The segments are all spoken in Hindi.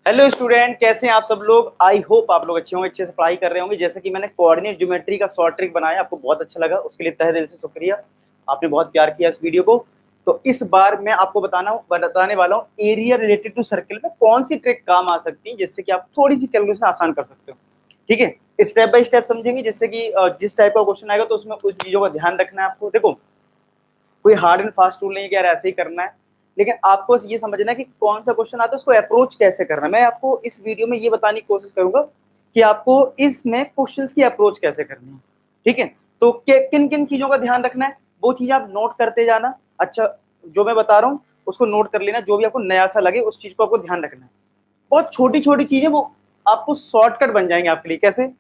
हेलो स्टूडेंट, कैसे हैं आप सब लोग। आई होप आप लोग अच्छे होंगे, अच्छे से पढ़ाई कर रहे होंगे। जैसे कि मैंने कोऑर्डिनेट ज्योमेट्री का शॉर्ट ट्रिक बनाया, आपको बहुत अच्छा लगा, उसके लिए तहे दिल से शुक्रिया। आपने बहुत प्यार किया इस वीडियो को। तो इस बार मैं आपको बताने वाला हूँ एरिया रिलेटेड टू सर्किल में कौन सी ट्रिक काम आ सकती है, जिससे कि आप थोड़ी सी कैलकुलेशन आसान कर सकते हो। ठीक है, स्टेप बाय स्टेप समझेंगे, जिससे कि जिस टाइप का क्वेश्चन आएगा तो उसमें कुछ चीजों का ध्यान रखना है आपको। देखो, कोई हार्ड एंड फास्ट रूल नहीं है कि यार ऐसे ही करना है, लेकिन आपको ये समझना है कि कौन सा क्वेश्चन आता है उसको अप्रोच कैसे करना है। मैं आपको इस वीडियो में ये बताने की कोशिश करूंगा कि आपको इसमें क्वेश्चंस की अप्रोच कैसे करनी है। ठीक है, तो किन किन चीजों का ध्यान रखना है वो चीज आप नोट करते जाना। अच्छा, जो मैं बता रहा हूँ उसको नोट कर लेना, जो भी आपको नया सा लगे उस चीज को आपको ध्यान रखना है। बहुत छोटी छोटी चीजें वो आपको शॉर्टकट बन जाएंगे आपके लिए। कैसे?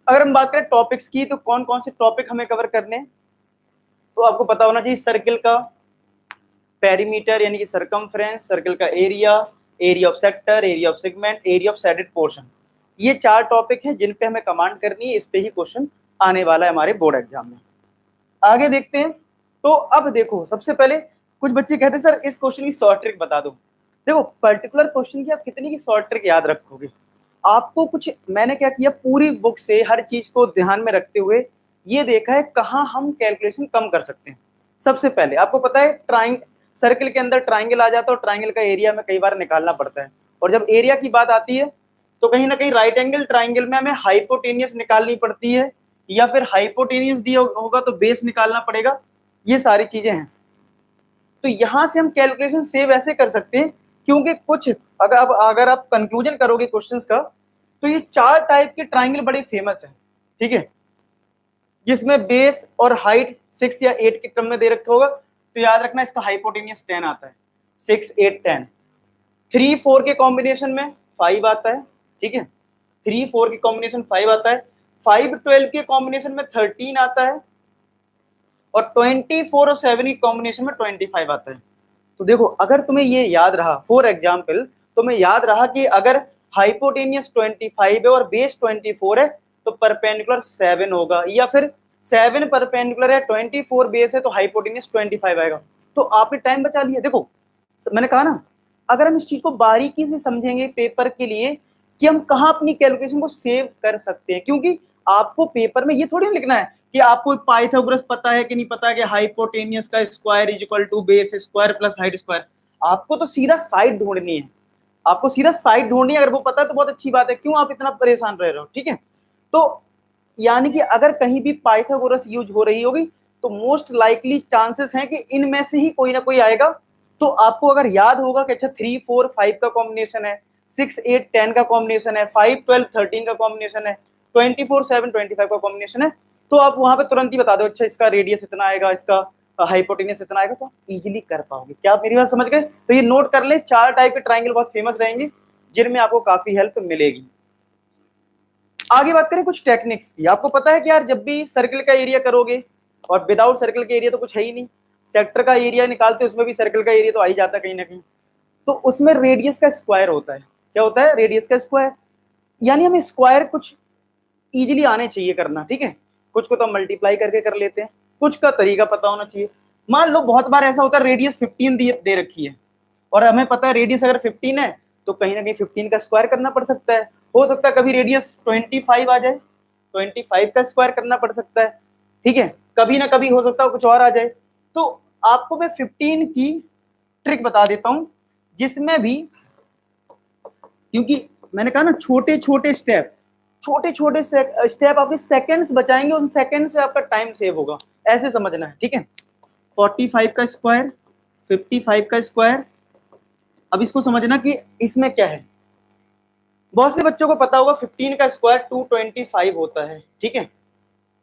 अगर हम बात करें टॉपिक्स की, तो कौन कौन से टॉपिक हमें कवर करने हैं, तो आपको पता होना चाहिए सर्किल का पेरीमीटर यानी कि सरकमफ्रेंस, सर्कल का area, area of sector, area of segment, area of shaded portion. ये चार टॉपिक हैं जिन पे हमें कमांड करनी है। इस पे ही क्वेश्चन आने वाला है हमारे बोर्ड एग्जाम में। आगे देखते हैं। तो अब देखो, सबसे पहले कुछ बच्चे कहते हैं सर इस क्वेश्चन की शॉर्ट ट्रिक बता दो। देखो, पर्टिकुलर क्वेश्चन की आप कितनी की शॉर्ट ट्रिक याद रखोगे। आपको कुछ मैंने क्या किया, पूरी बुक से हर चीज को ध्यान में रखते हुए ये देखा है कहाँ हम कैलकुलेशन कम कर सकते हैं। सबसे पहले आपको पता है सर्किल के अंदर ट्राइंगल आ जाता है और ट्राइंगल का एरिया में कई बार निकालना पड़ता है। और जब एरिया की बात आती है तो कहीं ना कहीं राइट एंगल ट्राइंगल में हमें हाइपोटेनियस निकालनी पड़ती है, या फिर हाइपोटेनियस दिया होगा तो बेस निकालना पड़ेगा। ये सारी चीजें हैं। तो यहां से हम कैलकुलेशन सेव ऐसे कर सकते हैं, क्योंकि कुछ अगर आप कंक्लूजन करोगे क्वेश्चंस का, तो ये चार टाइप के ट्राइंगल बड़े फेमस हैं। ठीक है, जिसमें बेस और हाइट 6 या 8 के क्रम में दे रखा होगा, तो याद रखना इसका हाइपोटेनियस 10 आता है। 6, 8, 10। 3, 4 के कॉम्बिनेशन में 5 आता है। ठीक है, 3, 4 के कॉम्बिनेशन 5 आता है। 5, 12 के कॉम्बिनेशन में 13 आता है। और 24 और 7 की कॉम्बिनेशन में 25 आता है। तो देखो, अगर तुम्हें ये याद रहा, फॉर एग्जाम्पल तुम्हें याद रहा कि अगर हाइपोटेनियस 25 है और बेस 24 है, तो परपेंडिकुलर 7 होगा, या फिर 7 परपेंडिकुलर है, 24 बेस है, तो हाइपोटेनियस 25 आएगा। तो आपने टाइम बचा लिया। देखो, मैंने कहा ना, अगर हम इस चीज को बारीकी से समझेंगे पेपर के लिए कि हम कहाँ अपनी कैलकुलेशन को सेव कर सकते हैं, क्योंकि आपको पेपर में ये थोड़ी लिखना है कि आपको पाइथागोरस पता है कि नहीं पता है कि हाइपोटेनियस का square is equal to base square plus height square. आपको तो सीधा साइड ढूंढनी है। आपको सीधा साइड ढूंढनी है। अगर वो पता है तो बहुत अच्छी बात है, क्यों आप इतना परेशान रह रहे हो। ठीक है, तो यानी कि अगर कहीं भी पाइथागोरस यूज हो रही होगी तो मोस्ट लाइकली चांसेस हैं कि इनमें से ही कोई ना कोई आएगा। तो आपको अगर याद होगा कि अच्छा 3, 4, 5 का कॉम्बिनेशन है, 6, 8, 10 का कॉम्बिनेशन है, 5, 12, 13 का कॉम्बिनेशन है, 24, 7, 25 का कॉम्बिनेशन है, तो आप वहां पे तुरंत ही बता दो अच्छा इसका रेडियस इतना आएगा, इसका हाइपोटेनियस इतना आएगा, तो आप इजीली कर पाओगे। क्या आप मेरी बात समझ गए? तो ये नोट कर ले, चार टाइप के ट्राइंगल बहुत फेमस रहेंगे जिनमें आपको काफी हेल्प मिलेगी। आगे बात करें कुछ टेक्निक्स की। आपको पता है कि यार जब भी सर्कल का एरिया करोगे, और विदाउट सर्कल का एरिया तो कुछ है ही नहीं, सेक्टर का एरिया निकालते उसमें भी सर्कल का एरिया तो आ ही जाता है कहीं ना कहीं, तो उसमें रेडियस का स्क्वायर होता है। क्या होता है? रेडियस का स्क्वायर। यानी हमें स्क्वायर कुछ इजीली आने चाहिए करना। ठीक है, कुछ को तो हम मल्टीप्लाई करके कर लेते हैं, कुछ का तरीका पता होना चाहिए। मान लो बहुत बार ऐसा होता है रेडियस 15 दे रखी है, और हमें पता है रेडियस अगर 15 है तो कहीं ना कहीं 15 का स्क्वायर करना पड़ सकता है। हो सकता है कभी रेडियस 25 आ जाए, 25 का स्क्वायर करना पड़ सकता है। ठीक है, कभी ना कभी हो सकता है कुछ और आ जाए। तो आपको मैं 15 की ट्रिक बता देता हूं, जिसमें भी, क्योंकि मैंने कहा ना छोटे छोटे स्टेप आपके सेकंड्स बचाएंगे, उन सेकंड से आपका टाइम सेव होगा। ऐसे समझना है। ठीक है, 45 का स्क्वायर, 55 का स्क्वायर। अब इसको समझना कि इसमें क्या है। बहुत से बच्चों को पता होगा 15 का स्क्वायर 225 होता है। ठीक है,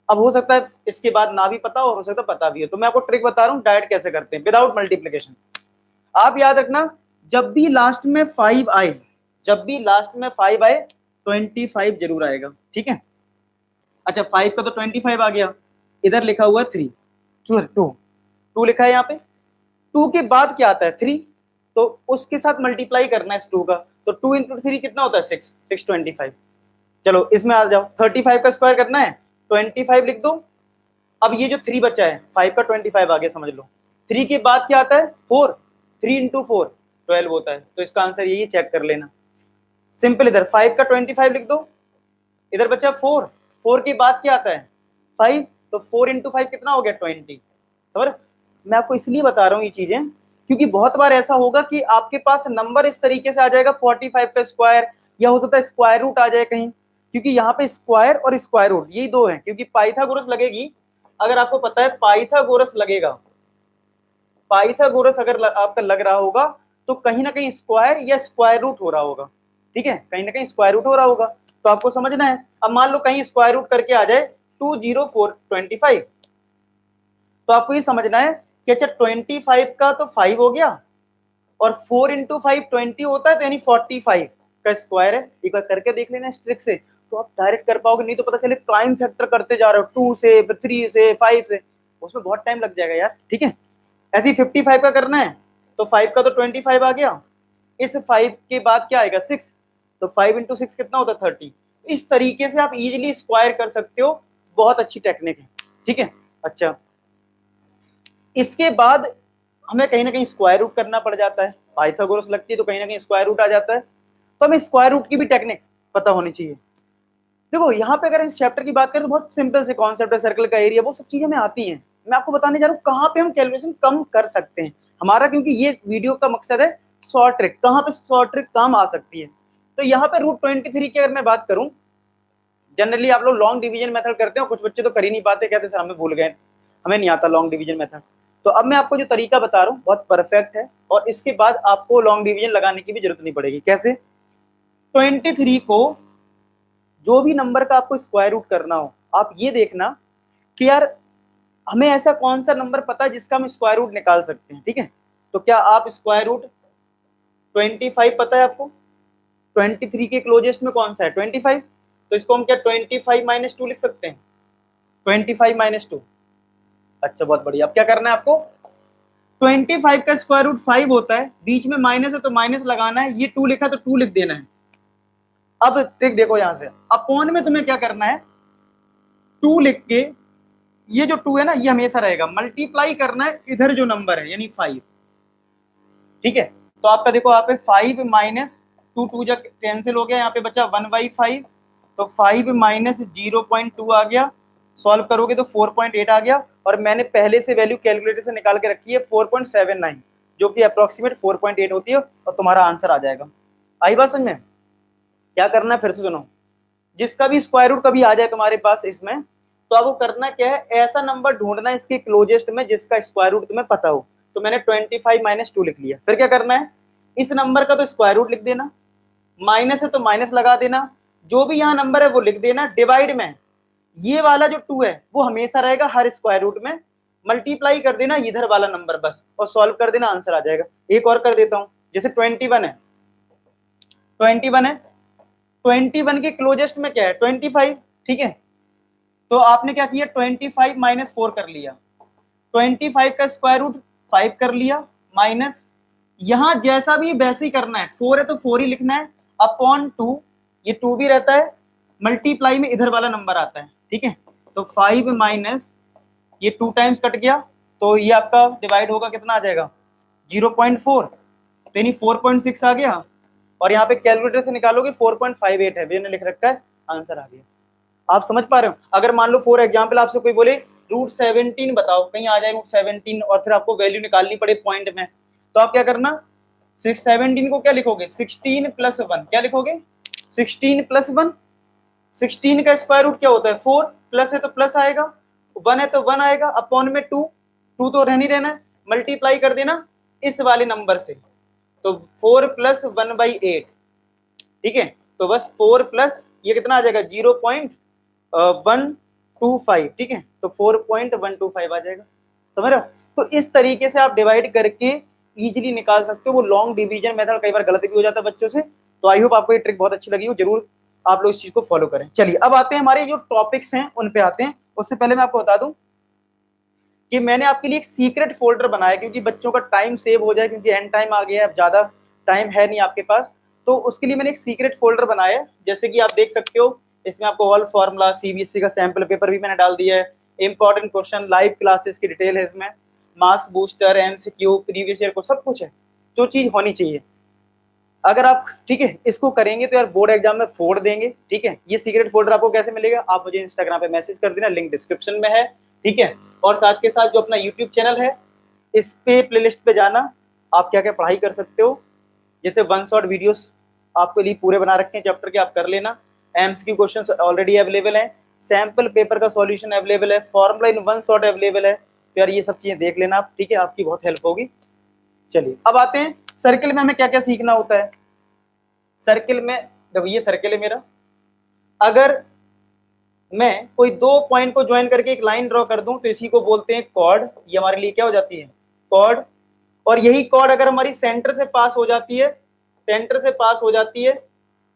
अब हो सकता है इसके बाद ना भी पता हो सकता है पता भी हो, तो मैं आपको ट्रिक बता रहा हूँ डायरेक्ट कैसे करते हैं विदाउट मल्टीप्लीकेशन। आप याद रखना, जब भी लास्ट में 5 आए, 25 जरूर आएगा। ठीक है, अच्छा 5 का तो 25 आ गया, इधर लिखा हुआ 3, 2 लिखा है यहाँ पे। 2 के बाद क्या आता है? 3, तो उसके साथ मल्टीप्लाई करना है इस 2 का, तो 2 इंटू 3 कितना होता है? 625। चलो इसमें आ जाओ, 35 का स्क्वायर करना है, 25 लिख दो। अब ये जो 3 बचा है, 5 का 25 आ गया समझ लो। 3 के बाद क्या आता है? 4, 3 इंटू 4, 12 होता है, तो इसका आंसर यही, चेक कर लेना। सिंपल, इधर 5 का 25 लिख दो, इधर बचा 4, 4 के बाद क्या आता है 5, तो 4 इंटू 5 कितना हो गया 20। समझ, मैं आपको इसलिए बता रहा हूँ ये चीजें क्योंकि बहुत बार ऐसा होगा कि आपके पास नंबर इस तरीके से आ जाएगा 45 का स्क्वायर, या हो सकता है स्क्वायर रूट आ जाए कहीं, क्योंकि यहाँ पे स्क्वायर और स्क्वायर रूट यही दो हैं, क्योंकि पाइथागोरस लगेगी। अगर आपको पता है पाइथागोरस लगेगा, पाइथागोरस अगर आपका लग रहा होगा तो कहीं ना कहीं स्क्वायर या स्क्वायर रूट हो रहा होगा, ठीक है, कहीं ना कहीं स्क्वायर रूट हो रहा होगा, तो आपको समझना है। अब मान लो कहीं स्क्वायर रूट करके आ जाए 20425, तो आपको ये समझना है कि अच्छा 25 का तो 5 हो गया, और 4 इंटू 5 20 होता है, तो यानी 45 का स्क्वायर है। एक बार करके देख लेना इस ट्रिक से, तो आप डायरेक्ट कर पाओगे, नहीं तो पता चले प्राइम फैक्टर करते जा रहे हो 2 से, फिर 3 से, 5 से, उसमें बहुत टाइम लग जाएगा यार, ठीक है। ऐसे ही 55 का करना है, तो 5 का तो 25 आ गया, इस 5 के बाद क्या आएगा 6, तो 5 इंटू 6 कितना होता है 30। इस तरीके से आप इजीली स्क्वायर कर सकते हो, बहुत अच्छी टेक्निक है, ठीक है। अच्छा, इसके बाद हमें कहीं ना कहीं स्क्वायर रूट करना पड़ जाता है, पाइथागोरस लगती है तो कहीं ना कहीं स्क्वायर रूट आ जाता है, तो हमें स्क्वायर रूट की भी टेक्निक पता होनी चाहिए। देखो यहाँ पे अगर इस चैप्टर की बात करें तो बहुत सिंपल से कॉन्सेप्ट है, सर्कल का एरिया, वो सब चीजें हमें आती हैं। मैं आपको बताने जा रहा हूँ कहाँ पे हम कैलकुलेशन कम कर सकते हैं हमारा, क्योंकि ये वीडियो का मकसद है शॉर्ट ट्रिक, कहाँ पे शॉर्ट ट्रिक काम आ सकती है। तो यहाँ पे √23 की अगर मैं बात करूँ, जनरली आप लोग लॉन्ग डिवीजन मेथड करते हो, कुछ बच्चे तो कर ही नहीं पाते, कहते सर हमें भूल गए, हमें नहीं आता लॉन्ग डिवीजन मेथड। तो अब मैं आपको जो तरीका बता रहा हूँ बहुत परफेक्ट है, और इसके बाद आपको लॉन्ग डिवीजन लगाने की भी जरूरत नहीं पड़ेगी। कैसे, 23 को जो भी नंबर का आपको स्क्वायर रूट करना हो, आप ये देखना कि यार हमें ऐसा कौन सा नंबर पता है जिसका हम स्क्वायर रूट निकाल सकते हैं, ठीक है। तो क्या आप स्क्वायर रूट 25 पता है आपको, 23 के क्लोजेस्ट में कौन सा है 25, तो इसको हम क्या 25 माइनस 2 लिख सकते हैं, 25 माइनस 2। अच्छा बहुत बढ़िया, अब क्या करना है आपको, 25 का स्क्वायर रूट 5 होता है, बीच में माइनस है तो माइनस लगाना है, ये 2 लिखा तो 2 लिख देना है। अब देखो यहां से अपॉन में तुम्हें क्या करना है, 2 लिख के, ये जो 2 है ना ये हमेशा रहेगा, मल्टीप्लाई करना है इधर जो नंबर है यानी 5, ठीक है। तो आपका देखो यहाँ पे 5 माइनस 2, 2 जब कैंसिल हो गया, यहाँ पे बचा 1/5, तो 5 माइनस 0.2 आ गया, सॉल्व करोगे तो 4.8 आ गया, और मैंने पहले से वैल्यू कैलकुलेटर से निकाल के रखी है 4.79, जो कि अप्रोक्सीमेट 4.8 होती है, और तुम्हारा आंसर आ जाएगा। आई बात समझ में, क्या करना है फिर से सुनो, जिसका भी स्क्वायर रूट कभी आ जाए तुम्हारे पास इसमें, तो आपको करना क्या है, ऐसा नंबर ढूंढना है इसके क्लोजेस्ट में जिसका स्क्वायर रूट तुम्हें पता हो। तो मैंने 25 माइनस 2 लिख लिया, फिर क्या करना है, इस नंबर का तो स्क्वायर रूट लिख देना, माइनस है तो माइनस लगा देना, जो भी यहाँ नंबर है वो लिख देना, डिवाइड में ये वाला जो 2 है वो हमेशा रहेगा हर स्क्वायर रूट में, मल्टीप्लाई कर देना इधर वाला नंबर बस, और सॉल्व कर देना, आंसर आ जाएगा। एक और कर देता हूं, जैसे 21 है, 21 है, 21 के क्लोजेस्ट में क्या है 25, ठीक है। तो आपने क्या किया 25 माइनस 4 कर लिया, 25 का स्क्वायर रूट 5 कर लिया, माइनस यहां जैसा भी वैसे ही करना है, 4 है तो 4 ही लिखना है, अपॉन 2, ये 2 भी रहता है, मल्टीप्लाई में इधर वाला नंबर आता है, ठीक है। तो 5 माइनस ये 2 टाइम्स कट गया, तो ये आपका डिवाइड होगा कितना आ जाएगा 0.4, तो यानी 4.6 आ गया, और यहाँ पे कैलकुलेटर से निकालोगे 4.58 है, मैंने लिख रखा है, आंसर आ गया। आप समझ पा रहे हो, अगर मान लो फॉर एग्जाम्पल आपसे कोई बोले √17 बताओ, कहीं आ जाए √17 और फिर आपको वैल्यू निकालनी पड़े पॉइंट में, तो आप क्या करना 17 को क्या लिखोगे 16 + 1, क्या लिखोगे 16 + 1, 16 का स्क्वायर रूट क्या होता है 4, प्लस है तो प्लस आएगा, 1 है तो 1 आएगा, अपॉन में 2, 2 तो रहनी रहना है, मल्टीप्लाई कर देना इस वाले नंबर से, तो 4 + 1/8, ठीक है। तो बस 4 प्लस ये कितना आ जाएगा 0.125, ठीक है, तो 4.125 आ जाएगा, समझ रहे हो। तो इस तरीके से आप डिवाइड करके इजीली निकाल सकते हो, वो लॉन्ग डिवीजन मेथड कई बार गलत भी हो जाता है बच्चों से। तो आई होप आपको ये ट्रिक बहुत अच्छी लगी हो, जरूर आप लोग इस चीज को फॉलो करें। चलिए अब आते हैं हमारे जो टॉपिक्स हैं उन पे आते हैं, उससे पहले मैं आपको बता दूं कि मैंने आपके लिए एक सीक्रेट फोल्डर बनाया, क्योंकि बच्चों का टाइम सेव हो जाए, क्योंकि एंड टाइम आ गया है, अब ज्यादा टाइम है नहीं आपके पास, तो उसके लिए मैंने एक सीक्रेट फोल्डर बनाया है। जैसे कि आप देख सकते हो इसमें आपको ऑल फॉर्मूला, सीबीएसई का सैंपल पेपर भी मैंने डाल दिया है, इंपॉर्टेंट क्वेश्चन, लाइव क्लासेस की डिटेल है इसमें, marks booster, MCQ, previous year को सब कुछ है। जो चीज होनी चाहिए। अगर आप ठीक है इसको करेंगे तो यार बोर्ड एग्जाम में फोड़ देंगे। ठीक है, ये सीक्रेट फोल्डर आपको कैसे मिलेगा, आप मुझे इंस्टाग्राम पे मैसेज कर देना, लिंक डिस्क्रिप्शन में है। ठीक है, और साथ के साथ जो अपना यूट्यूब चैनल है इस पे प्लेलिस्ट पे जाना, आप क्या क्या पढ़ाई कर सकते हो, जैसे वन शॉट वीडियोस आपके लिए पूरे बना रखे हैं चैप्टर के, आप कर लेना। एमसीक्यू क्वेश्चंस ऑलरेडी अवेलेबल हैं, सैंपल पेपर का सॉल्यूशन अवेलेबल है, formula in one shot available है। तो यार ये सब चीजें देख लेना आप, ठीक है, आपकी बहुत हेल्प होगी। चलिए अब आते हैं सर्किल में हमें क्या क्या सीखना होता है। सर्किल में जब ये सर्किल है मेरा, अगर मैं कोई दो पॉइंट को ज्वाइन करके एक लाइन ड्रॉ कर दूं तो इसी को बोलते हैं कॉर्ड। ये हमारे लिए क्या हो जाती है, कॉर्ड। और यही कॉर्ड अगर हमारी सेंटर से पास हो जाती है, सेंटर से पास हो जाती है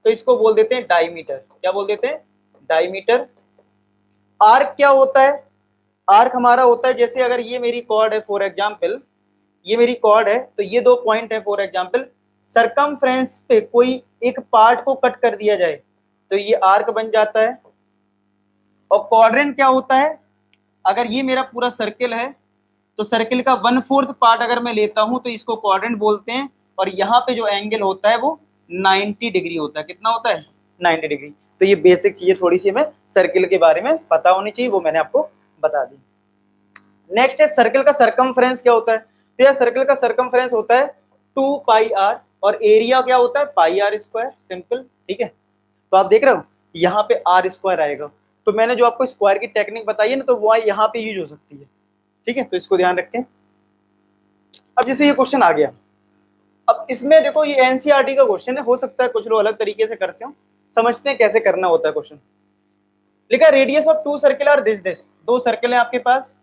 तो इसको बोल देते हैं डायमीटर। क्या बोल देते हैं, डायमीटर। आर्क क्या होता है, आर्क हमारा होता है जैसे अगर ये मेरी कॉर्ड है फॉर एग्जांपल, ये मेरी कॉर्ड है तो ये दो पॉइंट है फॉर एग्जांपल, सरकमफ्रेंस पे कोई एक पार्ट को कट कर दिया जाए तो ये आर्क बन जाता है। और क्वाड्रेंट क्या होता है, अगर ये मेरा पूरा सर्किल है तो सर्किल का 1/4 पार्ट अगर मैं लेता हूं तो इसको क्वाड्रेंट बोलते हैं। और यहाँ पे जो एंगल होता है वो 90 डिग्री होता है। कितना होता है, 90 डिग्री। तो ये बेसिक चीजें थोड़ी सी हमें सर्किल के बारे में पता होनी चाहिए, वो मैंने आपको बता दी। नेक्स्ट है सर्किल का सरकमफ्रेंस क्या होता है। तो यार सर्किल का सरकमफ्रेंस होता है 2 पाई आर और एरिया क्या होता है पाई आर स्क्वायर, सिंपल। ठीक है, तो आप देख रहे हो यहाँ पे आर स्क्वायर आएगा, तो मैंने जो आपको स्क्वायर की टेक्निक बताई है ना तो वो यहाँ पे यूज हो सकती है। ठीक है, तो इसको ध्यान रखें। अब जैसे ये क्वेश्चन आ गया, अब इसमें देखो ये एनसीईआरटी का क्वेश्चन है, हो सकता है कुछ लोग अलग तरीके से करते हो, समझते हैं कैसे करना होता है क्वेश्चन। लिखा radius of 2 circle are this, दो सर्किल है आपके पास।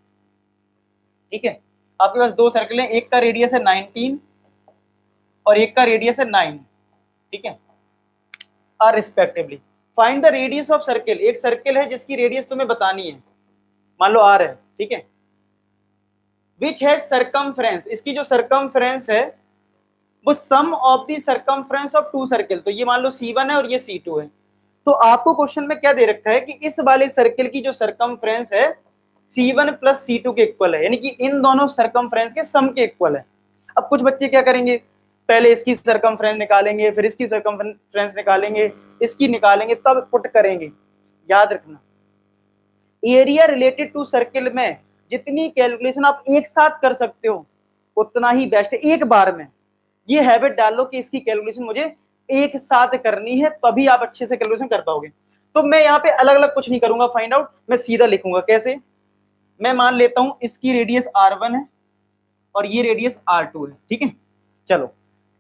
ठीक है, आपके पास दो सर्किल है, एक का रेडियस है 19 और एक का रेडियस है 9। ठीक है, are respectively. Find the radius of circle, एक सर्किल है जिसकी रेडियस तुम्हें बतानी है, मान लो आर है। ठीक है, विच हैज सरकमफ्रेंस, इसकी जो सरकमफ्रेंस है वो sum of the circumference of 2 circle. तो ये मान लो C1 है और ये C2 है। तो आपको क्वेश्चन में क्या दे रखा है कि इस वाले सर्किल की जो सरकमफ्रेंस है C1 प्लस C2 के इक्वल है, यानी कि इन दोनों सरकमफ्रेंस के सम के इक्वल है। अब कुछ बच्चे क्या करेंगे, पहले इसकी सरकमफ्रेंस निकालेंगे, फिर इसकी सरकमफ्रेंस निकालेंगे, इसकी निकालेंगे, तब पुट करेंगे। याद रखना एरिया रिलेटेड टू सर्किल में जितनी कैलकुलेशन आप एक साथ कर सकते हो उतना ही बेस्ट है, एक बार में। ये हैबिट डालो कि इसकी कैलकुलेशन मुझे एक साथ करनी है, तभी आप अच्छे से कैलकुलेशन कर पाओगे। तो मैं यहाँ पे अलग अलग कुछ नहीं करूंगा फाइंड आउट, मैं सीधा लिखूंगा। कैसे, मैं मान लेता हूं इसकी रेडियस R1 है और ये रेडियस R2 है। ठीक है, चलो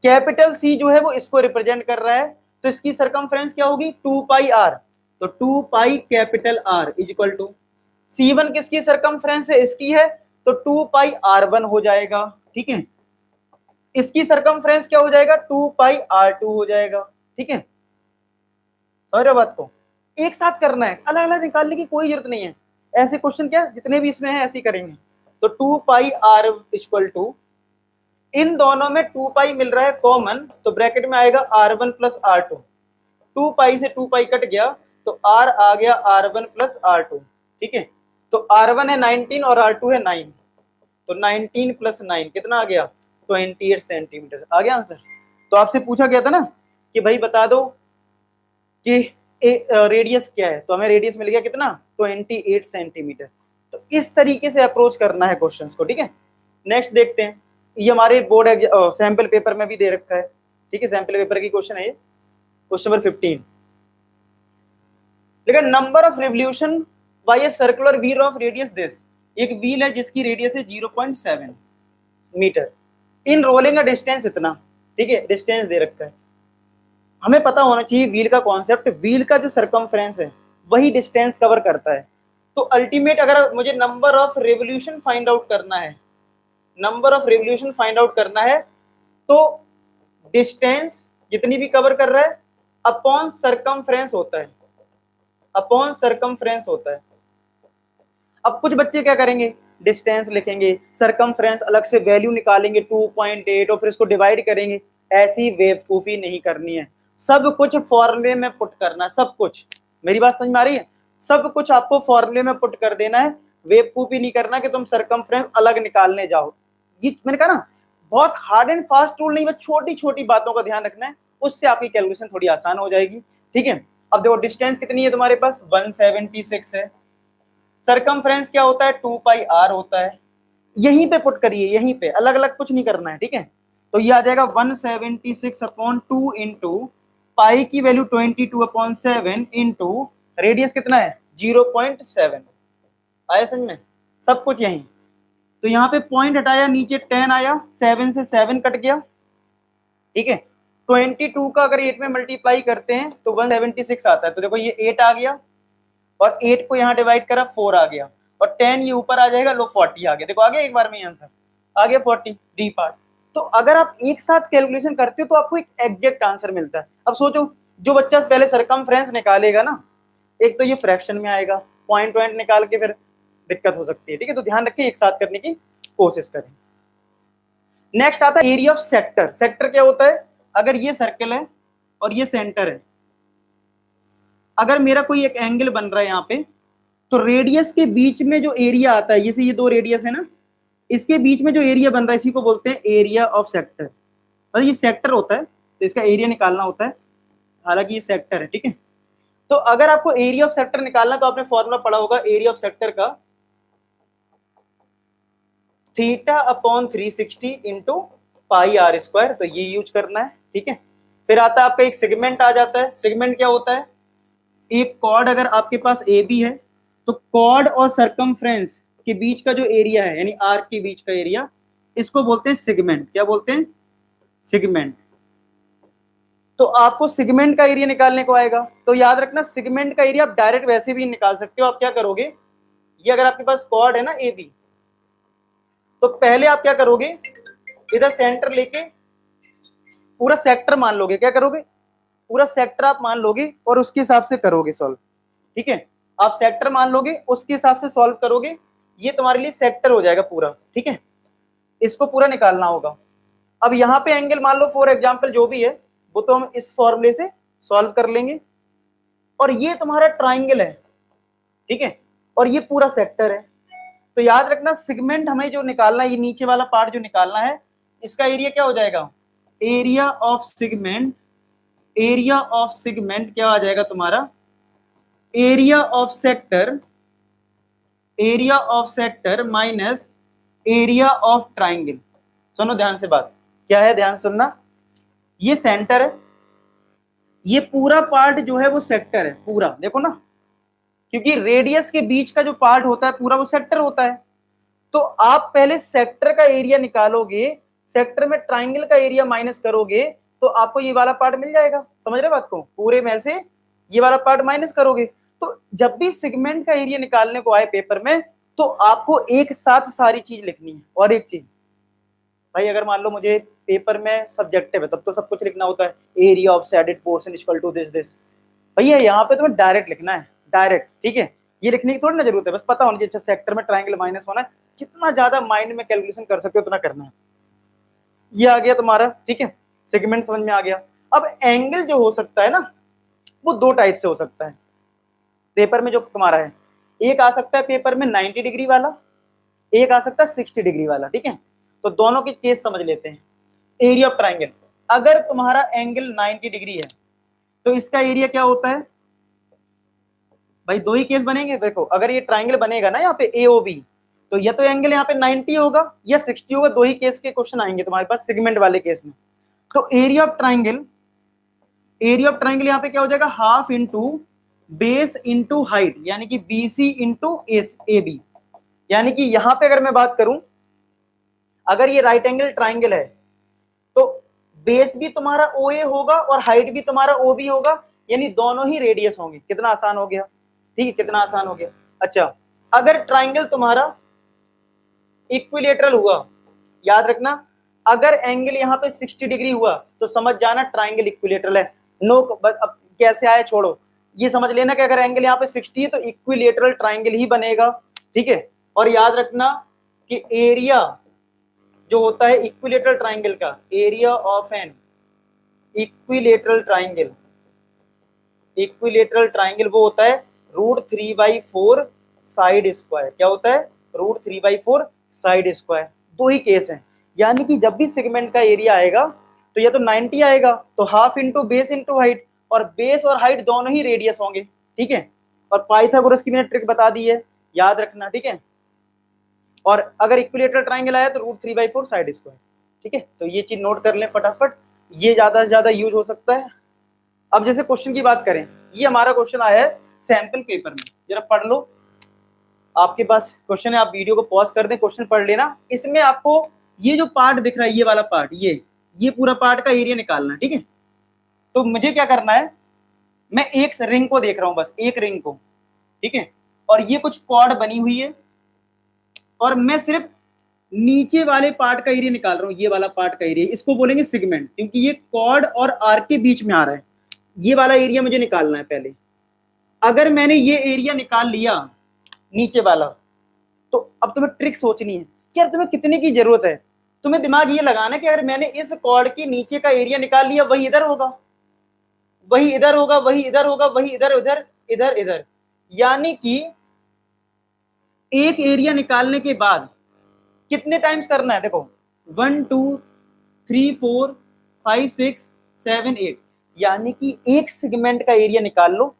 कैपिटल C जो है वो इसको रिप्रेजेंट कर रहा है, तो इसकी सरकमफ्रेंस क्या होगी 2 पाई R। तो 2 pi capital R is equal to C1 किसकी सरकमफ्रेंस है, इसकी है, तो 2 पाई R1 हो जाएगा। ठीक है, इसकी सरकमफ्रेंस क्या हो जाएगा 2 पाई R2 हो जाएगा। ठीक है, समझ रहे हो बात को, एक साथ करना है, अलग अलग निकालने की कोई जरूरत नहीं है। ऐसे क्वेश्चन क्या जितने भी इसमें है ऐसे ही करेंगे। तो 2 पाई R इक्वल टू, इन दोनों में 2 पाई मिल रहा है कॉमन, तो ब्रैकेट में आएगा R1 प्लस R2। 2 पाई से 2 पाई कट गया तो R आ गया R1 प्लस R2। ठीक है, तो R1 है 19 और R2 है 9, तो 19 प्लस 9 कितना आ गया 28 सेंटीमीटर आ गया आंसर। तो आपसे पूछा गया था ना कि भाई बता दो कि रेडियस क्या है, तो हमें रेडियस मिल गया कितना 28 सेंटीमीटर। तो इस तरीके से अप्रोच करना है क्वेश्चंस को। ठीक है, नेक्स्ट देखते हैं, ये हमारे बोर्ड सैंपल पेपर में भी दे रखा है। ठीक है, सैंपल पेपर की क्वेश्चन है ये, क्वेश्चन नंबर 15। लेकिन number of revolution by a circular wheel of radius this, एक व्हील है जिसकी रेडियस है 0.7 मीटर, इन रोलिंग का डिस्टेंस इतना। ठीक है, डिस्टेंस दे रखा है, हमें पता होना चाहिए व्हील का कॉन्सेप्ट, व्हील का जो सरकमफ्रेंस है वही डिस्टेंस कवर करता है। तो अल्टीमेट अगर मुझे number of revolution find out करना है, number of revolution find out करना है, तो डिस्टेंस जितनी भी कवर कर रहा है अपॉन सरकमफ्रेंस होता है, अपॉन सरकमफ्रेंस होता है। अब कुछ बच्चे क्या करेंगे, डिस्टेंस लिखेंगे, सरकमफ्रेंस अलग से वैल्यू निकालेंगे 2.8 और फिर इसको डिवाइड करेंगे। ऐसी बेवकूफी नहीं करनी है, सब कुछ फॉर्मूले में पुट करना है, सब कुछ। मेरी बात समझ में आ रही है, सब कुछ आपको फॉर्मूले में पुट कर देना है, बेवकूफी नहीं करना कि तुम सरकमफ्रेंस अलग निकालने जाओ। ये मैंने कहा ना, बहुत हार्ड एंड फास्ट रूल नहीं, बस छोटी छोटी बातों का ध्यान रखना है, उससे आपकी कैलकुलेशन थोड़ी आसान हो जाएगी। ठीक है, अब देखो डिस्टेंस कितनी है तुम्हारे पास, 176 है। सरकमफ्रेंस क्या होता है, 2 पाई आर होता है। यहीं पे पुट करिए, यहीं पे, अलग अलग कुछ नहीं करना है। ठीक है, तो ये आ जाएगा 176/2 इंटू पाई की वैल्यू 22/7 इंटू रेडियस कितना है 0.7। आया समझ में, सब कुछ यहीं। तो यहाँ पे पॉइंट हटाया, नीचे 10 आया, 7 से 7 कट गया। ठीक है, 22 का अगर 8 में मल्टीप्लाई करते हैं तो 176 आता है। तो देखो ये 8 आ गया, और 8 को यहाँ डिवाइड करा 4 आ गया, और 10 ये ऊपर आ जाएगा, लो 40 आ गया। देखो आ गया एक बार में आंसर, आ गया 40 डी पार्ट। तो अगर आप एक साथ कैलकुलेशन करते हो तो आपको एक एग्जैक्ट आंसर मिलता है। अब सोचो, जो बच्चा पहले सरकमफ्रेंस निकालेगा ना, एक तो ये फ्रैक्शन में आएगा, पॉइंट पॉइंट निकाल के फिर दिक्कत हो सकती है। ठीक है, तो ध्यान रखिए, एक साथ करने की कोशिश करें। नेक्स्ट आता है एरिया ऑफ सेक्टर। सेक्टर क्या होता है, अगर ये सर्कल है और ये सेंटर है, अगर मेरा कोई एक एंगल बन रहा है यहाँ पे, तो रेडियस के बीच में जो एरिया आता है, जैसे ये दो रेडियस है ना, इसके बीच में जो एरिया बन रहा है इसी को बोलते हैं एरिया ऑफ सेक्टर। मतलब ये सेक्टर होता है तो इसका एरिया निकालना होता है, हालांकि ये सेक्टर है। ठीक है, तो अगर आपको एरिया ऑफ सेक्टर निकालना तो आपने फॉर्मूला पढ़ा होगा एरिया ऑफ सेक्टर का, θ/360 इंटू पाई आर स्क्वायर, तो ये यूज करना है। ठीक है, फिर आता है आपका एक सेगमेंट आ जाता है। सेगमेंट क्या होता है, एक कॉर्ड अगर आपके पास ए बी है, तो कॉर्ड और सरकमफ्रेंस के बीच का जो एरिया है, यानी आर्क के बीच का एरिया, इसको बोलते हैं सेगमेंट। क्या बोलते हैं, सेगमेंट। तो आपको सेगमेंट का एरिया निकालने को आएगा, तो याद रखना सेगमेंट का एरिया आप डायरेक्ट वैसे भी निकाल सकते हो। आप क्या करोगे, ये अगर आपके पास कॉर्ड है ना ए बी, तो पहले आप क्या करोगे, इधर सेंटर लेके पूरा सेक्टर मान लोगे। क्या करोगे, पूरा सेक्टर आप मान लोगे और उसके हिसाब से करोगे सॉल्व। ठीक है, आप सेक्टर मान लोगे, उसके हिसाब से सॉल्व करोगे, ये तुम्हारे लिए सेक्टर हो जाएगा पूरा। ठीक है, इसको पूरा निकालना होगा। अब यहाँ पे एंगल मान लो फॉर एग्जांपल जो भी है, वो तो हम इस फॉर्मूले से सॉल्व कर लेंगे। और ये तुम्हारा ट्राइंगल है, ठीक है, और ये पूरा सेक्टर है। तो याद रखना सेगमेंट हमें जो निकालना है, ये नीचे वाला पार्ट जो निकालना है, इसका एरिया क्या हो जाएगा, area of segment. Area of segment क्या आ जाएगा तुम्हारा, area of sector, area of sector minus area of triangle. सुनो ध्यान से बात, क्या है ध्यान सुनना, ये सेंटर है, ये पूरा पार्ट जो है वो सेक्टर है पूरा, देखो ना, क्योंकि रेडियस के बीच का जो पार्ट होता है पूरा वो सेक्टर होता है। तो आप पहले सेक्टर का एरिया निकालोगे, सेक्टर में ट्राइंगल का एरिया माइनस करोगे, तो आपको ये वाला पार्ट मिल जाएगा। समझ रहे बात को, पूरे में से ये वाला पार्ट माइनस करोगे। तो जब भी सेगमेंट का एरिया निकालने को आए पेपर में, तो आपको एक साथ सारी चीज लिखनी है। और एक चीज भाई, अगर मान लो मुझे पेपर में सब्जेक्टिव है, तब तो सब कुछ लिखना होता है, area of shaded portion equal to this this. भैया यहाँ पे तुम्हें डायरेक्ट लिखना है, डायरेक्ट। ठीक है, ये लिखने की थोड़ी ना जरूरत है, बस पता होना चाहिए अच्छा सेक्टर में ट्राइंगल माइनस होना है। जितना ज्यादा माइंड में कैलकुलेशन कर सकते हो उतना करना है। ये आ गया तुम्हारा। ठीक है, सेगमेंट समझ में आ गया। अब एंगल जो हो सकता है ना, वो दो टाइप से हो सकता है पेपर में जो तुम्हारा है। एक आ सकता है पेपर में 90 डिग्री वाला, एक आ सकता है 60 डिग्री वाला। ठीक है, तो दोनों की केस समझ लेते हैं। एरिया ऑफ ट्राइंगल, अगर तुम्हारा एंगल 90 डिग्री है तो इसका एरिया क्या होता है भाई, दो ही केस बनेंगे। देखो अगर ये ट्राइंगल बनेगा ना यहाँ पे AOB, तो या तो एंगल यहाँ पे 90 होगा या 60 होगा, दो ही केस के क्वेश्चन आएंगे तुम्हारे पास सेगमेंट वाले केस में। तो area of triangle, area of triangle यहाँ पे क्या हो जाएगा, half into base into height, यानी कि BC इंटू AB। यानी कि यहाँ पे अगर मैं बात करूं, अगर ये राइट एंगल ट्राइंगल है तो बेस भी तुम्हारा OA होगा और हाइट भी तुम्हारा OB होगा, यानी दोनों ही रेडियस होंगे। कितना आसान हो गया, ठीक है, कितना आसान हो गया। अच्छा, अगर ट्राइंगल तुम्हारा इक्विलेटरल हुआ, याद रखना, अगर एंगल यहाँ पे 60 डिग्री हुआ तो समझ जाना ट्राइंगल इक्विलेटरल है। नो, अब कैसे आए छोड़ो, ये समझ लेना कि अगर एंगल यहाँ पे 60 है तो इक्विलेटरल ट्राइंगल ही बनेगा। ठीक है, और याद रखना कि एरिया जो होता है इक्विलेटरल ट्राइंगल का, area of an equilateral triangle, equilateral triangle वो होता है √3/4 साइड स्क्वायर। क्या होता है, √3/4 साइड स्क्वायर। दो ही केस हैं, यानी कि जब भी सेगमेंट का एरिया आएगा तो या तो 90 आएगा, तो half into base into height, और बेस और हाइट दोनों ही रेडियस होंगे, ठीक है। और पाइथागोरस की मैंने ट्रिक बता दी है, याद रखना, ठीक है। और अगर इक्विलेटरल ट्राइंगल आया तो √3/4 साइड स्क्वायर, ठीक है। तो ये चीज नोट कर लें फटाफट, ये ज्यादा से ज्यादा यूज हो सकता है। अब जैसे क्वेश्चन की बात करें, ये हमारा क्वेश्चन आया है सैंपल पेपर में, जरा पढ़ लो। आपके पास क्वेश्चन है, आप वीडियो को पॉज कर दें, क्वेश्चन पढ़ लेना। इसमें आपको ये जो पार्ट दिख रहा है, ये वाला पार्ट, ये पूरा पार्ट का एरिया निकालना है, ठीक है। तो मुझे क्या करना है, मैं एक रिंग को देख रहा हूं, बस एक रिंग को, ठीक है। और ये कुछ कॉर्ड बनी हुई है, और मैं सिर्फ नीचे वाले पार्ट का एरिया निकाल रहा हूं, ये वाला पार्ट का एरिया, इसको बोलेंगे सेगमेंट, क्योंकि ये कॉर्ड और आर्क के बीच में आ रहा है। ये वाला एरिया मुझे निकालना है पहले। अगर मैंने ये एरिया निकाल लिया नीचे वाला, तो अब तुम्हें ट्रिक सोचनी है कि यार तुम्हें कितने की जरूरत है। तुम्हें दिमाग ये लगाना है कि अगर मैंने इस कॉर्ड के नीचे का एरिया निकाल लिया, वही इधर होगा, वही इधर होगा, वही इधर होगा, वही इधर, इधर, इधर, इधर। यानी कि एक एरिया निकालने के बाद कितने टाइम्स करना है, देखो 1 2 3 4 5 6 7 8, यानी कि एक सेगमेंट का एरिया निकाल लो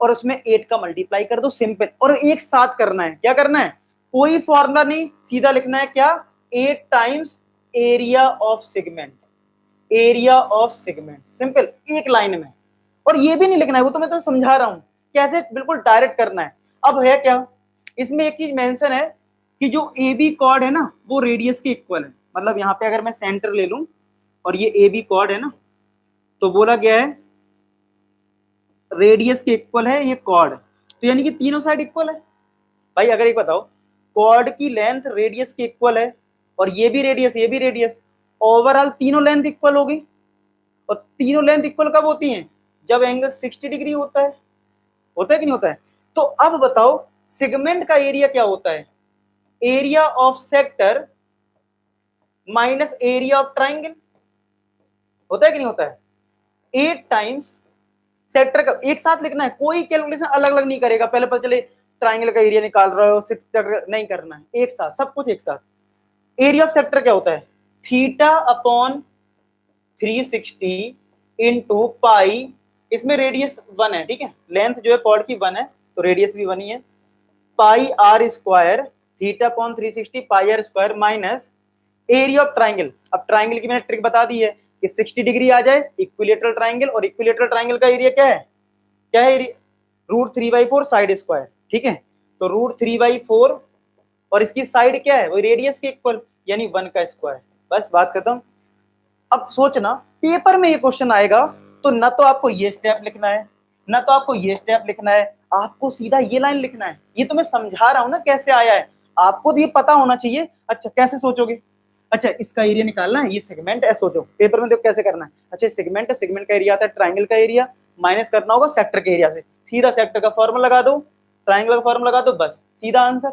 और उसमें 8 का मल्टीप्लाई कर दो, सिंपल। और एक साथ करना है, क्या करना है, कोई फॉर्मूला नहीं, सीधा लिखना है क्या, 8 times area of segment, area of segment, simple, एक लाइन में। और ये भी नहीं लिखना है, वो तो मैं तो समझा रहा हूं कैसे बिल्कुल डायरेक्ट करना है। अब है क्या, इसमें एक चीज मेंशन है कि जो ए बी कॉर्ड है ना, वो रेडियस के इक्वल है। मतलब यहाँ पे अगर मैं सेंटर ले लूं और ये ए बी कॉर्ड है ना, तो बोला गया है रेडियस के इक्वल है ये कॉर्ड, तो यानी कि तीनों साइड इक्वल है। भाई अगर एक बताओ, कॉर्ड की लेंथ रेडियस के इक्वल है, और ये भी रेडियस, ये भी रेडियस, ओवरऑल तीनों लेंथ इक्वल होगी। और तीनों लेंथ इक्वल कब होती हैं, जब एंगल 60 डिग्री होता है कि नहीं होता है। तो अब बताओ सेगमेंट का एरिया क्या होता है, area of sector minus area of triangle, होता है कि नहीं होता है। 8 टाइम्स सेक्टर का, एक साथ लिखना है, कोई कैलकुलेशन अलग अलग नहीं करेगा, पहले पता चले ट्राइंगल का एरिया निकाल रहे हो, सेक्टर नहीं करना है, एक साथ सब कुछ एक साथ। एरिया ऑफ सेक्टर क्या होता है, थीटा अपॉन 360 इंटू पाई, इसमें रेडियस 1 है, ठीक है, लेंथ जो है कॉर्ड की 1 है, तो रेडियस भी 1 ही है, pi are square, theta upon 360 pi are square, minus area of triangle. अब ट्राइंगल की मैंने ट्रिक बता दी है कि 60 डिग्री आ जाए इक्विलेटरल ट्राइंगल, और इक्विलेटरल ट्राइंगल का एरिया क्या है, क्या है, √3/4 साइड स्क्वायर, ठीक है। तो √3/4 और इसकी साइड क्या है, वो रेडियस के इक्वल, यानी 1 का स्क्वायर, बस बात खत्म। अब सोचना पेपर में ये क्वेश्चन आएगा तो ना तो आपको ये स्टेप लिखना है, ना तो आपको ये स्टेप लिखना है, आपको सीधा ये लाइन लिखना है। ये तो मैं समझा रहा हूं ना कैसे आया है, आपको तो ये पता होना चाहिए। अच्छा कैसे सोचोगे, अच्छा इसका एरिया निकालना है, ये सेगमेंट है, सोचो पेपर में देखो कैसे करना है। अच्छा सेगमेंट है, सेगमेंट का एरिया आता है ट्राइंगल का एरिया, माइनस करना होगा सेक्टर के एरिया से, सीधा सेक्टर का फॉर्मूला लगा दो, ट्राइंगल का फॉर्मूला लगा दो, बस सीधा आंसर।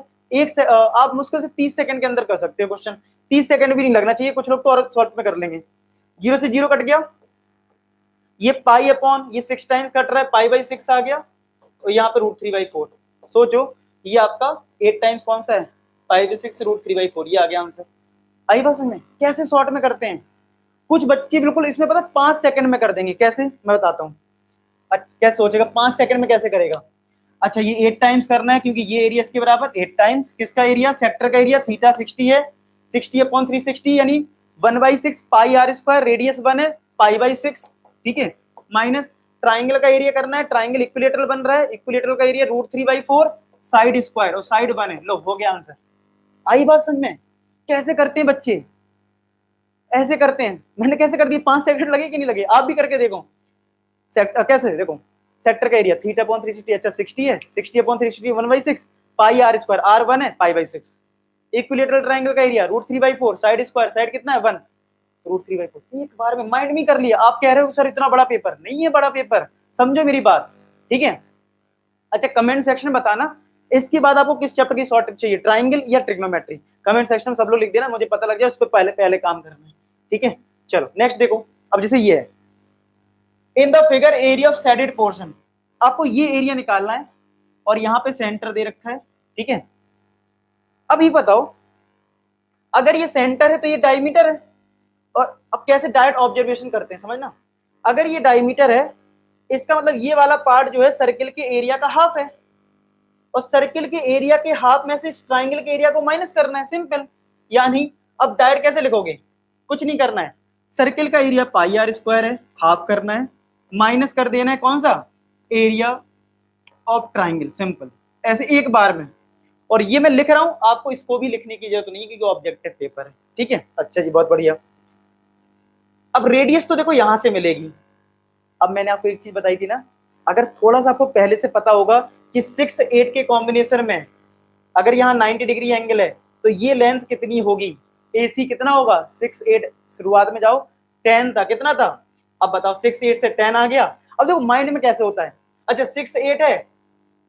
आप मुश्किल से 30 सेकंड के अंदर कर सकते हो क्वेश्चन, 30 सेकंड भी नहीं लगना चाहिए, कुछ लोग तो और शॉर्ट में कर लेंगे। 0 से 0 कट गया, ये पाई अपॉन ये 6 टाइम्स कट रहा है, पाई/6 आ गया, और यहाँ पे √3/4। सोचो ये आपका 8 टाइम्स कौन सा है, पाई/6 √3/4, ये आ गया आंसर। आई बात समझ में, कैसे शॉर्ट में करते हैं। कुछ बच्चे बिल्कुल इसमें पता 5 सेकंड में कर देंगे, कैसे मैं बताता हूँ। कैसे सोचेगा 5 सेकंड में कैसे करेगा। अच्छा ये 8 टाइम्स करना है, क्योंकि ये एरिया इसके बराबर 8 टाइम्स किसका एरिया, सेक्टर का एरिया, थीटा 60 है, 60 अपॉन 360 यानी 1/6 पाई आर स्क्वायर, रेडियस 1 है, पाई/6, ठीक है, माइनस ट्राइंगल का एरिया करना है, ट्राइंगल इक्विलेटरल बन रहा है, इक्विलेटरल का एरिया √3/4 साइड स्क्वायर, और साइड 1 है, लो हो गया आंसर। आई बात समझ में, कैसे करते हैं बच्चे, ऐसे करते हैं। मैंने कैसे कर दिया, 5 सेकंड लगे कि नहीं लगे, आप भी करके देखो। सेक्टर कैसे देखो, सेक्टर का एरिया थीटा अपॉन 360, अच्छा 60 है, 60 upon 360 1/6 pi are square, R 1 है, पाई/6। इक्विलेटरल ट्राइंगल का एरिया √3/4 साइड स्क्वायर, साइड कितना है 1, √3/4। एक बार में माइंड में कर लिया। आप कह रहे हो सर इतना बड़ा पेपर नहीं है, बड़ा पेपर, समझो मेरी बात, ठीक है। अच्छा कमेंट सेक्शन में बताना इसके बाद आपको किस चैप्टर की शॉर्ट ट्रिक चाहिए, ट्राइंगल या ट्रिग्नोमेट्री, कमेंट सेक्शन में सब लोग लिख देना, मुझे पता लग जाए उस पर पहले पहले काम करना है, ठीक है। चलो नेक्स्ट देखो, अब जैसे ये है in the figure area of shaded portion, आपको ये एरिया निकालना है, और यहाँ पे सेंटर दे रखा है, ठीक है। अब ये बताओ अगर ये सेंटर है तो ये डायमीटर है। और अब कैसे डायरेक्ट ऑब्जर्वेशन करते हैं समझना, अगर ये डायमीटर है इसका मतलब ये वाला पार्ट जो है सर्किल के एरिया का हाफ है, और सर्किल के एरिया के हाफ में से इस ट्राइंगल के एरिया को माइनस करना है, सिंपल। यानी अब डायरेक्ट कैसे लिखोगे, कुछ नहीं करना है, सर्किल का एरिया पाई आर स्क्वायर है, हाफ करना है, माइनस कर देना है कौन सा, एरिया ऑफ ट्राइंगल, सिंपल, ऐसे एक बार में। और ये मैं लिख रहा हूं, आपको इसको भी लिखने की जरूरत नहीं क्योंकि ऑब्जेक्टिव पेपर है, ठीक है। अच्छा जी, बहुत बढ़िया। अब रेडियस तो देखो यहां से मिलेगी। अब मैंने आपको एक चीज बताई थी ना, अगर थोड़ा सा आपको पहले से पता होगा कि 6 8 के कॉम्बिनेशन में अगर यहाँ 90 डिग्री एंगल है तो ये लेंथ कितनी होगी, AC कितना होगा, 6 8, शुरुआत में जाओ 10 था, कितना था, अब बताओ 6 8 से 10 आ गया। अब देखो माइंड में कैसे होता है, अच्छा 6 8 है,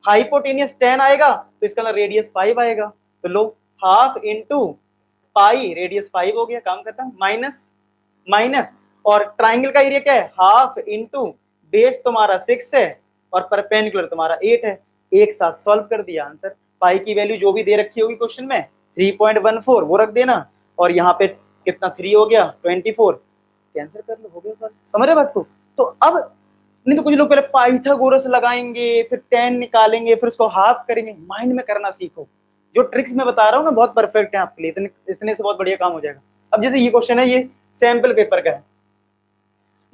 हाइपोटेनियस 10 आएगा तो इसका रेडियस 5 आएगा, तो लो हाफ इंटू पाई, रेडियस 5 हो गया, काम खत्म, माइनस माइनस, और ट्राइंगल का एरिया क्या है, हाफ इंटू बेस तुम्हारा 6 है और परपेंडिकुलर तुम्हारा 8 है, एक साथ सॉल्व कर दिया आंसर। पाई की वैल्यू जो भी दे रखी होगी क्वेश्चन में 3.14 वो रख देना, और यहाँ पे कितना 3 हो गया 24, कैंसिल कर लो, हो गया सर, समझ रहे बात को। तो अब नहीं तो कुछ लोग पहले पाइथागोरस लगाएंगे, फिर 10 निकालेंगे, फिर उसको हाफ करेंगे, माइंड में करना सीखो। जो ट्रिक्स मैं बता रहा हूँ ना बहुत परफेक्ट है आपके लिए, इतने से बहुत बढ़िया काम हो जाएगा। अब जैसे ये क्वेश्चन है, ये सैंपल पेपर का है,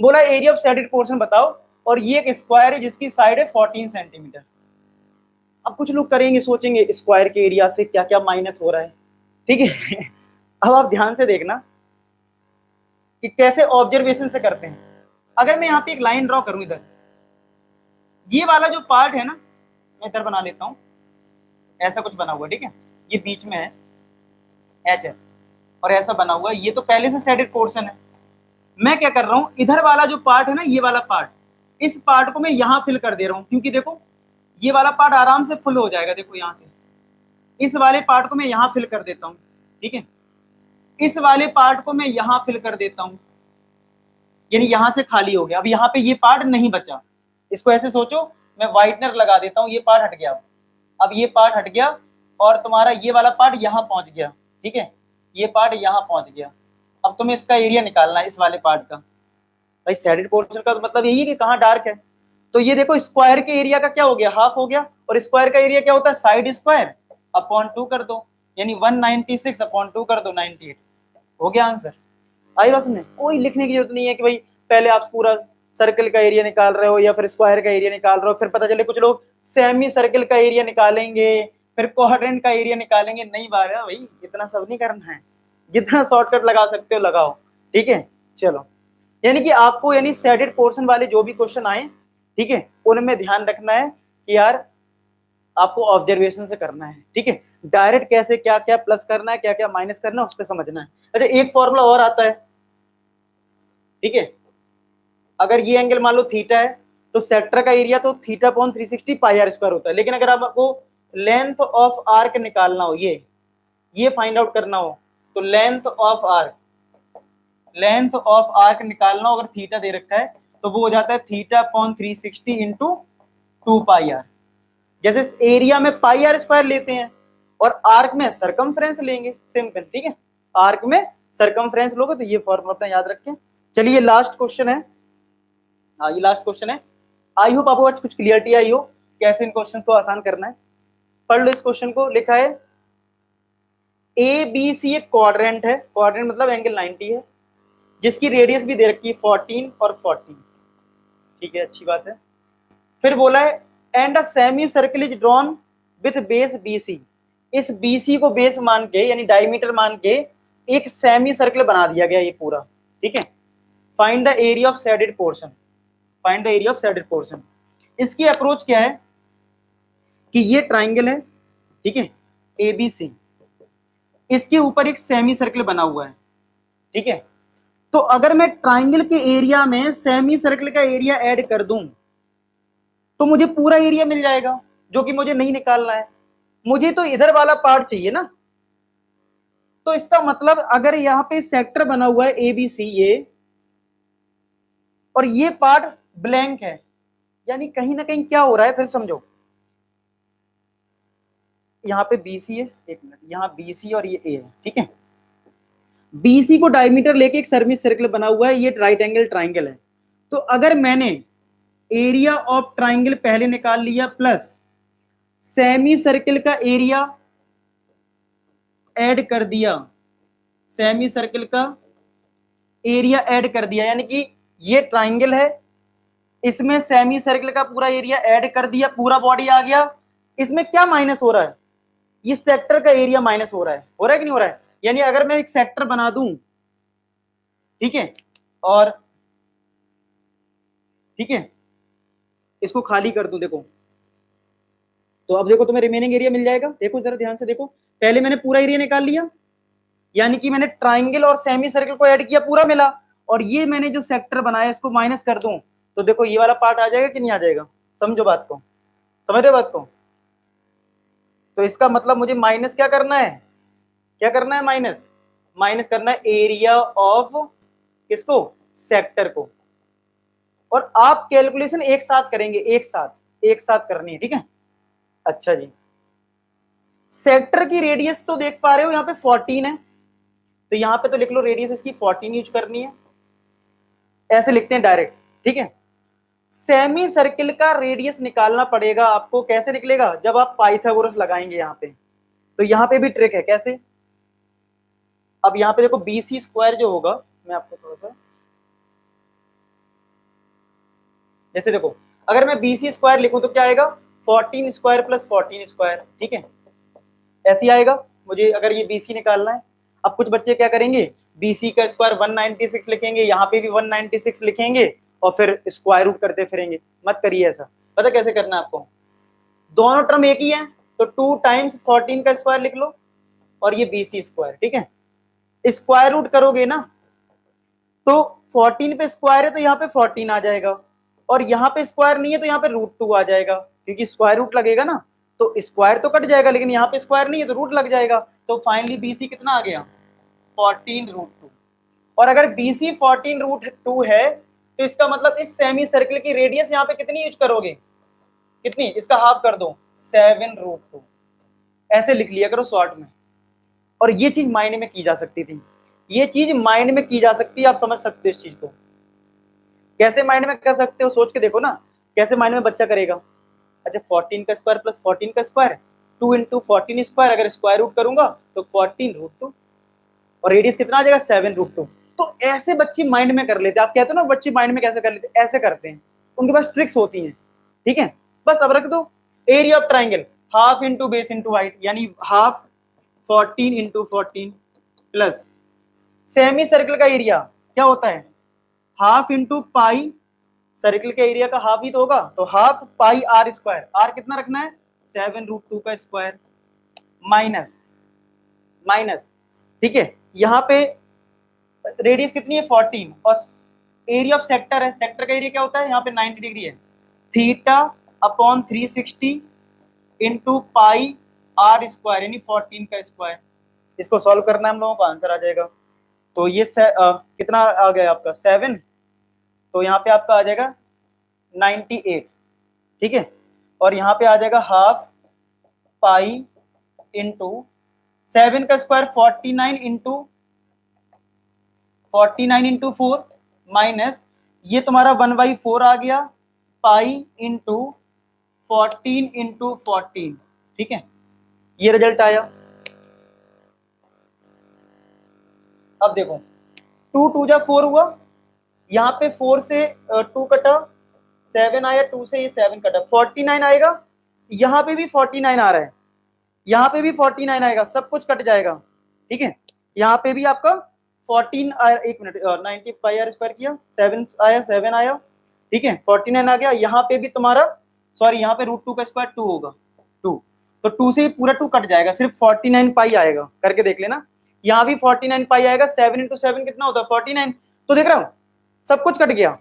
बोला एरिया ऑफ सैडेड पोर्शन बताओ, और ये एक स्क्वायर है जिसकी साइड है 14 सेंटीमीटर। अब कुछ लोग करेंगे, सोचेंगे स्क्वायर के एरिया से क्या क्या माइनस हो रहा है, ठीक है। अब आप ध्यान से देखना कि कैसे ऑब्जर्वेशन से करते हैं। अगर मैं यहाँ पे एक लाइन ड्रॉ करूं इधर, ये वाला जो पार्ट है ना, मैं इधर बना लेता हूं, ऐसा कुछ बना हुआ, ठीक है, ये बीच में है एच है और ऐसा बना हुआ, ये तो पहले से सैडेड पोर्शन है। मैं क्या कर रहा हूं, इधर वाला जो पार्ट है ना, ये वाला पार्ट, इस पार्ट को मैं यहां फिल कर दे रहा हूं, क्योंकि देखो ये वाला पार्ट आराम से फुल हो जाएगा, देखो यहां से इस वाले पार्ट को मैं यहां फिल कर देता हूं, ठीक है, इस वाले पार्ट को मैं यहां फिल कर देता हूं, यानी यहां से खाली हो गया। अब यहाँ पे ये पार्ट नहीं बचा, इसको ऐसे सोचो, मैं व्हाइटनर लगा देता हूँ, ये पार्ट हट गया, अब ये पार्ट हट गया और तुम्हारा ये वाला पार्ट यहाँ पहुंच गया, ठीक है, ये पार्ट यहाँ पहुंच गया। अब तुम्हें इसका एरिया निकालना है, इस वाले पार्ट का। भाई सैडेड पोर्शन का तो मतलब यही है कि कहाँ डार्क है, तो ये देखो स्क्वायर के एरिया का क्या हो गया, हाफ हो गया, और स्क्वायर का एरिया क्या होता है, साइड स्क्वायर अपॉन 2 कर दो, यानी 196 अपॉन 2 कर दो 98, हो गया आंसर। आई बात में कोई लिखने की जरूरत नहीं है कि भाई पहले आप पूरा सर्कल का एरिया निकाल रहे हो या फिर स्क्वायर का एरिया निकाल रहे हो, फिर पता चले कुछ लोग सेमी सर्कल का एरिया निकालेंगे, फिर क्वाड्रेंट का एरिया निकालेंगे, नहीं बात है भाई, इतना सब नहीं करना है, जितना शॉर्टकट लगा सकते हो लगाओ, ठीक है। चलो, यानी कि आपको यानी सैडेड पोर्शन वाले जो भी क्वेश्चन आए, ठीक है, उनमें ध्यान रखना है कि यार आपको ऑब्जर्वेशन से करना है, ठीक है, डायरेक्ट कैसे क्या क्या प्लस करना है क्या क्या माइनस करना है उस पर समझना है। अच्छा एक फॉर्मूला और आता है, ठीक है, अगर ये एंगल मान लो थीटा है तो सेक्टर का एरिया तो theta upon 360 pi are square होता है, लेकिन अगर आपको लेंथ ऑफ आर्क निकालना हो, ये फाइंड आउट करना हो, तो लेंथ ऑफ आर्क निकालना हो, अगर थीटा दे रखा है तो वो हो जाता है theta upon 360 into 2 pi R. जैसे एरिया में पाई आर स्क्वायर लेते हैं और आर्क में सरकमफ्रेंस लेंगे, सिंपल, ठीक है, आर्क में सरकमफ्रेंस लोगे तो ये फॉर्मूला अपना याद रखें। चलिए लास्ट क्वेश्चन है, हाँ ये लास्ट क्वेश्चन है, आई होप आपको आज कुछ क्लियरिटी आई हो कैसे इन क्वेश्चंस को आसान करना है। पढ़ लो इस क्वेश्चन को, लिखा है ए बी सी एक क्वाड्रेंट है, क्वाड्रेंट मतलब एंगल 90 है, जिसकी रेडियस भी दे रखी है 14 और 14, ठीक है, अच्छी बात है। फिर बोला है and a semi circle is drawn with base BC, इस BC को बेस मान के यानी डायमीटर मान के एक सेमी सर्कल बना दिया गया ये पूरा, ठीक है। Find the area of shaded portion, find the area of shaded portion. इसकी अप्रोच क्या है कि ये ट्राइंगल है, ठीक है, ABC, इसके ऊपर एक सेमी सर्कल बना हुआ है, ठीक है, तो अगर मैं ट्राइंगल के एरिया में सेमी सर्कल का एरिया ऐड कर दूं तो मुझे पूरा एरिया मिल जाएगा, जो कि मुझे नहीं निकालना है, मुझे तो इधर वाला पार्ट चाहिए ना। तो इसका मतलब अगर यहां पे सेक्टर बना हुआ है ABC ये, और ये पार्ट ब्लैंक है, यानी कहीं ना कहीं क्या हो रहा है, फिर समझो, यहाँ पे BC है, एक मिनट, यहाँ BC और ये A है, ठीक है, बीसी को डायमीटर लेके एक सेमी सर्कल बना हुआ है, ये राइट एंगल ट्राइंगल है। तो अगर मैंने एरिया ऑफ ट्राइंगल पहले निकाल लिया प्लस सेमी सर्कल का एरिया ऐड कर दिया, सेमी सर्कल का एरिया ऐड कर दिया, यानी कि ये ट्राइंगल है, इसमें सेमी सर्कल का पूरा एरिया ऐड कर दिया, पूरा बॉडी आ गया। इसमें क्या माइनस हो रहा है, ये सेक्टर का एरिया माइनस हो रहा है कि नहीं हो रहा है। यानी अगर मैं एक सेक्टर बना दूं, ठीक है, और ठीक है इसको खाली कर दूं, देखो तो अब देखो तुम्हें रिमेनिंग एरिया मिल जाएगा। देखो जरा ध्यान से देखो, पहले मैंने पूरा एरिया निकाल लिया, यानी कि मैंने ट्राइंगल और सेमी सर्कल को ऐड किया, पूरा मिला, और ये मैंने जो सेक्टर बनाया इसको माइनस कर दूं, तो देखो ये वाला पार्ट आ जाएगा कि नहीं आ जाएगा। समझो बात को, समझ रहे बात को। तो इसका मतलब मुझे माइनस क्या करना है, क्या करना है, माइनस माइनस करना है एरिया ऑफ किसको, सेक्टर को। और आप कैलकुलेशन एक साथ करेंगे, एक साथ करनी है, ठीक है। अच्छा जी, सेक्टर की रेडियस तो देख पा रहे हो यहाँ पे 14 है, तो यहाँ पे तो लिख लो रेडियस इसकी 14 यूज करनी है, ऐसे लिखते हैं डायरेक्ट, ठीक है। सेमी सर्किल का रेडियस निकालना पड़ेगा आपको, कैसे निकलेगा, जब आप पाइथागोरस लगाएंगे यहाँ पे। तो यहाँ पे भी ट्रिक है, कैसे, अब यहाँ पे देखो BC स्क्वायर जो होगा, मैं आपको थोड़ा सा जैसे देखो, अगर मैं BC स्क्वायर लिखूं तो क्या आएगा, 14 स्क्वायर प्लस 14 स्क्वायर, ठीक है, ऐसे ही आएगा। मुझे अगर ये BC निकालना है, अब कुछ बच्चे क्या करेंगे, BC का स्क्वायर 196 लिखेंगे, यहाँ पे भी 196 लिखेंगे और फिर स्क्वायर रूट करते फिरेंगे। मत करिए ऐसा, पता कैसे करना है आपको, दोनों टर्म एक ही है, तो 2 टाइम्स 14 का स्क्वायर लिख लो और ये BC स्क्वायर, ठीक है। स्क्वायर रूट करोगे ना, तो 14 पे स्क्वायर है तो यहाँ पे 14 आ जाएगा, और यहाँ पे स्क्वायर नहीं है तो यहाँ पे √2 आ जाएगा, क्योंकि स्क्वायर रूट लगेगा ना, तो स्क्वायर तो कट जाएगा, लेकिन यहाँ पे स्क्वायर नहीं है तो रूट लग जाएगा। तो फाइनली BC कितना आ गया, 14√2। और अगर BC 14√2 है, तो इसका मतलब इस सेमी सर्कल की रेडियस यहाँ पे कितनी यूज करोगे, कितनी, इसका हाफ कर दो, 7√2, ऐसे लिख लिया करो शॉर्ट में। और ये चीज माइंड में की जा सकती थी, ये चीज माइंड में की जा सकती है, आप समझ सकते हो इस चीज को। कैसे माइंड में कर सकते हो, सोच के देखो ना, कैसे माइंड में बच्चा करेगा। अच्छा 14 का स्क्वायर प्लस 14 का स्क्वायर, 2 इंटू 14 स्क्वायर, अगर स्क्वायर रूट करूंगा तो 14√2, और रेडियस कितना आ जाएगा, 7√2। तो ऐसे बच्चे माइंड में कर लेते हैं। आप कहते हो ना बच्चे माइंड में कैसे कर लेते हैं, ऐसे करते हैं, उनके पास ट्रिक्स होती हैं, ठीक है। बस अब रख दो area of triangle half into base into height, यानी half 14 into 14 plus semi circle का एरिया क्या होता है, हाफ इंटू पाई, सर्कल के एरिया का हाफ ही तो होगा, तो half pi R square, R कितना रखना है, 7√2 का स्क्वायर, माइनस माइनस, ठीक है, यहाँ पे रेडियस कितनी है 14, और एरिया ऑफ सेक्टर है, सेक्टर का एरिया क्या होता है, यहाँ पे 90 डिग्री है, theta upon 360 into pi R square, यानी 14 का स्क्वायर। इसको सॉल्व करना है हम लोगों का, आंसर आ जाएगा। तो ये कितना आ गया आपका 7, तो यहाँ पे आपका आ जाएगा 98, ठीक है, और यहाँ पे आ जाएगा हाफ पाई इंटू 7 का स्क्वायर 49 इंटू 4 माइनस ये तुम्हारा 1/4 आ गया, पाई इंटू 14 इंटू 14, ठीक है, ये रिजल्ट आया। अब देखो 2 2 जा 4 हुआ, यहाँ पे 4 से 2 कटा, 7 आया, 2 से ये 7 कटा, 49 आएगा, यहाँ पे भी 49 आ रहा है, यहाँ पे भी 49 आएगा, सब कुछ कट जाएगा, ठीक है। यहाँ पे भी आपका 14 आया, एक मिनट, 90 पाई R स्क्वायर किया, 7 आया, 7 आया, ठीक है, 49 आ गया, यहाँ पे भी तुम्हारा, सॉरी यहाँ पे √2 का स्क्वायर 2 होगा, 2, तो 2 से पूरा 2 कट जाएगा, सिर्फ 49 पाई आएगा, करके देख लेना। यहाँ भी 49 पाई आएगा, 7 इंटू 7 कितना होता है 49, तो देख रहा हूँ सब कुछ कट गया,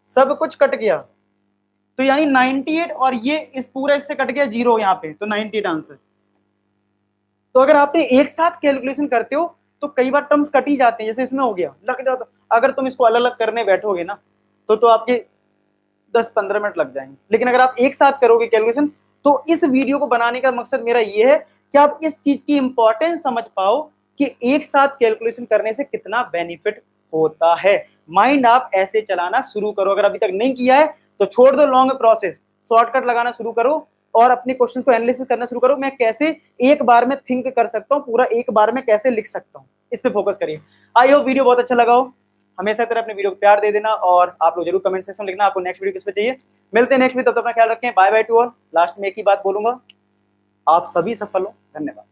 सब कुछ कट गया, तो यानी 98, और ये इस पूरा इससे कट गया 0 यहाँ पे, तो 98 आंसर। तो अगर आपने एक साथ कैलकुलेशन करते हो तो कई बार टर्म्स कट ही जाते हैं, जैसे इसमें हो गया, लग जाता, अगर तुम इसको अलग अलग करने बैठोगे ना तो आपके 10-15 मिनट लग जाएंगे, लेकिन अगर आप एक साथ करोगे कैलकुलेशन, तो इस वीडियो को बनाने का मकसद मेरा ये है कि आप इस चीज की इंपॉर्टेंस समझ पाओ कि एक साथ कैलकुलेशन करने से कितना बेनिफिट होता है। माइंड आप ऐसे चलाना शुरू करो। अगर अभी तक नहीं किया है तो छोड़ दो लॉन्ग प्रोसेस, शॉर्टकट लगाना शुरू करो और अपने क्वेश्चंस को एनालिसिस करना शुरू करो। मैं कैसे एक बार में थिंक कर सकता हूँ, पूरा एक बार में कैसे लिख सकता हूँ, इस पे फोकस करिए। आई होप वीडियो बहुत अच्छा लगा हो। हमेशा तरह अपने वीडियो को प्यार दे देना और आप लोग जरूर कमेंट सेक्शन में लिखना आपको नेक्स्ट वीडियो किस पे चाहिए। मिलते हैं नेक्स्ट वीडियो, तब तक अपना ख्याल रखें। Bye bye to all. Last में एक ही बात बोलूंगा, आप सभी सफल हो। धन्यवाद।